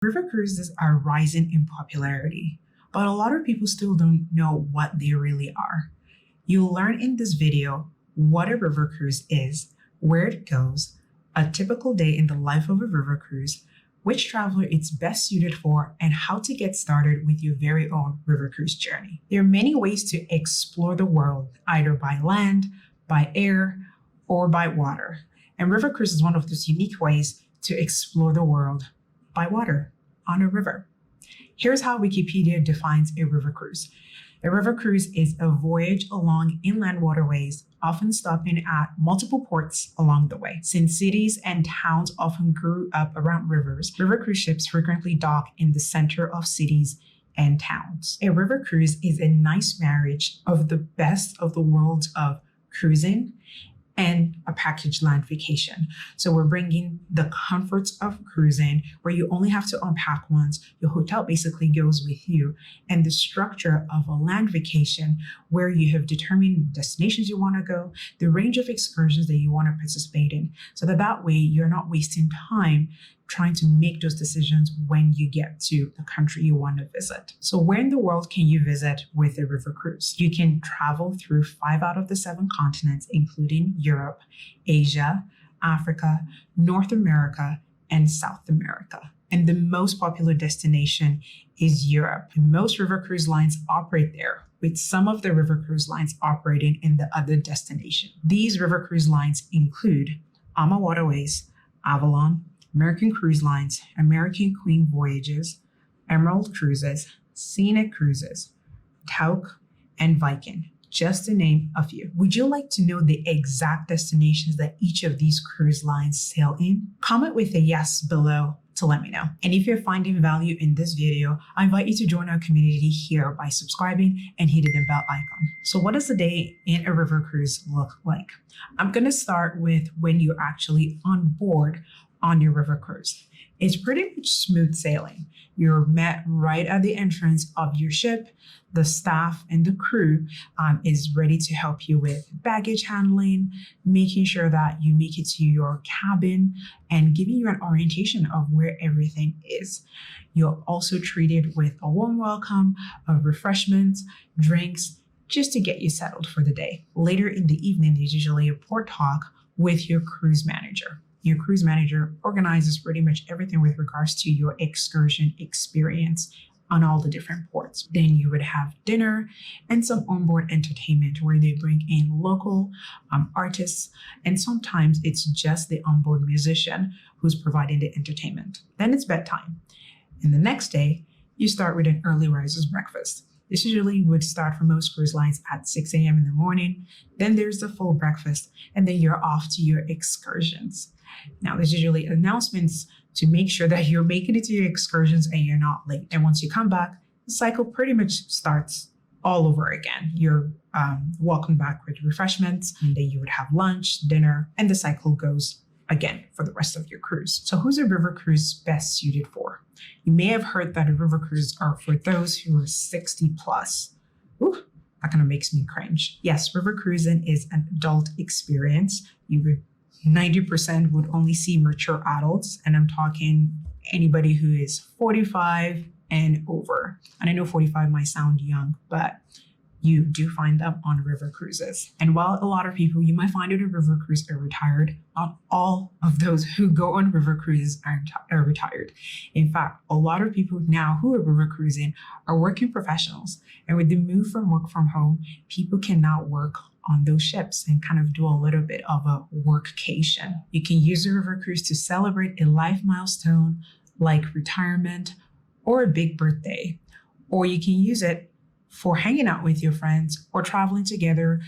River cruises are rising in popularity, but a lot of people still don't know what they really are. You'll learn in this video what a river cruise is, where it goes, a typical day in the life of a river cruise, which traveler it's best suited for, and how to get started with your very own river cruise journey. There are many ways to explore the world, either by land, by air, or by water. And river cruise is one of those unique ways to explore the world by water on a river. Here's how Wikipedia defines a river cruise. A river cruise is a voyage along inland waterways, often stopping at multiple ports along the way. Since cities and towns often grew up around rivers, river cruise ships frequently dock in the center of cities and towns. A river cruise is a nice marriage of the best of the worlds of cruising and a packaged land vacation. So we're bringing the comforts of cruising where you only have to unpack once. Your hotel basically goes with you, and the structure of a land vacation where you have determined destinations you want to go, the range of excursions that you want to participate in, so that way you're not wasting time trying to make those decisions when you get to the country you want to visit. So where in the world can you visit with a river cruise? You can travel through 5 out of the 7 continents, including Europe, Asia, Africa, North America, and South America. And the most popular destination is Europe. And most river cruise lines operate there, with some of the river cruise lines operating in the other destination. These river cruise lines include AMA Waterways, Avalon, American Cruise Lines, American Queen Voyages, Emerald Cruises, Scenic Cruises, Tauk, and Viking, just to name a few. Would you like to know the exact destinations that each of these cruise lines sail in? Comment with a yes below to let me know. And if you're finding value in this video, I invite you to join our community here by subscribing and hitting the bell icon. So what does a day in a river cruise look like? I'm going to start with when you're actually on board on your river cruise. It's pretty much smooth sailing. You're met right at the entrance of your ship. The staff and the crew is ready to help you with baggage handling, making sure that you make it to your cabin, and giving you an orientation of where everything is. You're also treated with a warm welcome of refreshments, drinks, just to get you settled for the day. Later in the evening, there's usually a port talk with your cruise manager. Your cruise manager organizes pretty much everything with regards to your excursion experience on all the different ports. Then you would have dinner and some onboard entertainment where they bring in local artists, and sometimes it's just the onboard musician who's providing the entertainment. Then it's bedtime. And the next day, you start with an early riser's breakfast. This usually would start for most cruise lines at 6 a.m. in the morning. Then there's the full breakfast, and then you're off to your excursions. Now, there's usually announcements to make sure that you're making it to your excursions and you're not late. And once you come back, the cycle pretty much starts all over again. You're welcomed back with refreshments, and then you would have lunch, dinner, and the cycle goes again for the rest of your cruise. So who's a river cruise best suited for? You may have heard that a river cruise are for those who are 60 plus. Ooh, that kind of makes me cringe. Yes, river cruising is an adult experience. 90% would only see mature adults, and I'm talking anybody who is 45 and over. And I know 45 might sound young, but you do find them on river cruises. And while a lot of people you might find at a river cruise are retired, not all of those who go on river cruises are retired. In fact, a lot of people now who are river cruising are working professionals. And with the move from work from home, people can now work on those ships and kind of do a little bit of a workcation. You can use a river cruise to celebrate a life milestone like retirement or a big birthday, or you can use it for hanging out with your friends or traveling together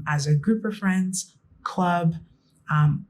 as a group of friends, club,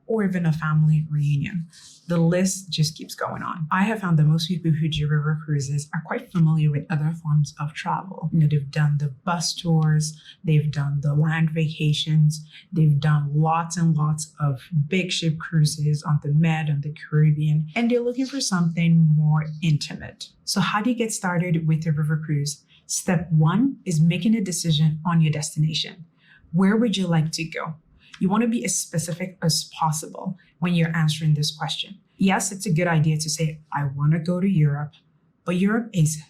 or even a family reunion. The list just keeps going on. I have found that most people who do river cruises are quite familiar with other forms of travel. They've done the bus tours, they've done the land vacations, they've done lots and lots of big ship cruises on the Med and the Caribbean, and they're looking for something more intimate. So how do you get started with a river cruise? Step 1 is making a decision on your destination. Where would you like to go? You want to be as specific as possible when you're answering this question. Yes, it's a good idea to say, I want to go to Europe, but Europe is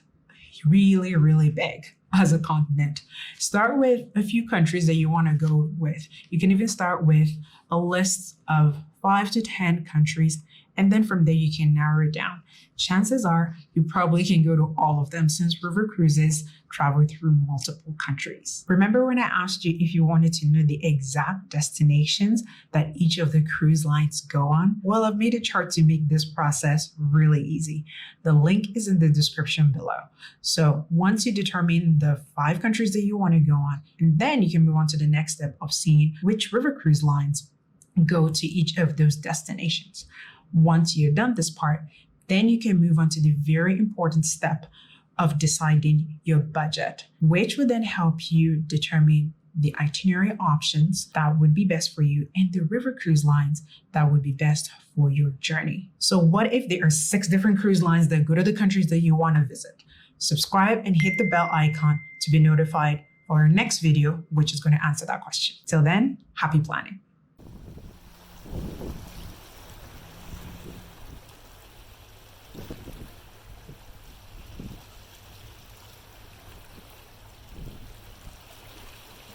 really, really big as a continent. Start with a few countries that you want to go with. You can even start with a list of 5 to 10 countries, and then from there you can narrow it down. Chances are you probably can go to all of them since river cruises travel through multiple countries. Remember when I asked you if you wanted to know the exact destinations that each of the cruise lines go on? Well, I've made a chart to make this process really easy. The link is in the description below. So once you determine the 5 countries that you want to go on, and then you can move on to the next step of seeing which river cruise lines go to each of those destinations. Once you've done this part, then you can move on to the very important step of deciding your budget, which would then help you determine the itinerary options that would be best for you and the river cruise lines that would be best for your journey. So what if there are 6 different cruise lines that go to the countries that you want to visit? Subscribe and hit the bell icon to be notified for our next video, which is going to answer that question. Till then, happy planning.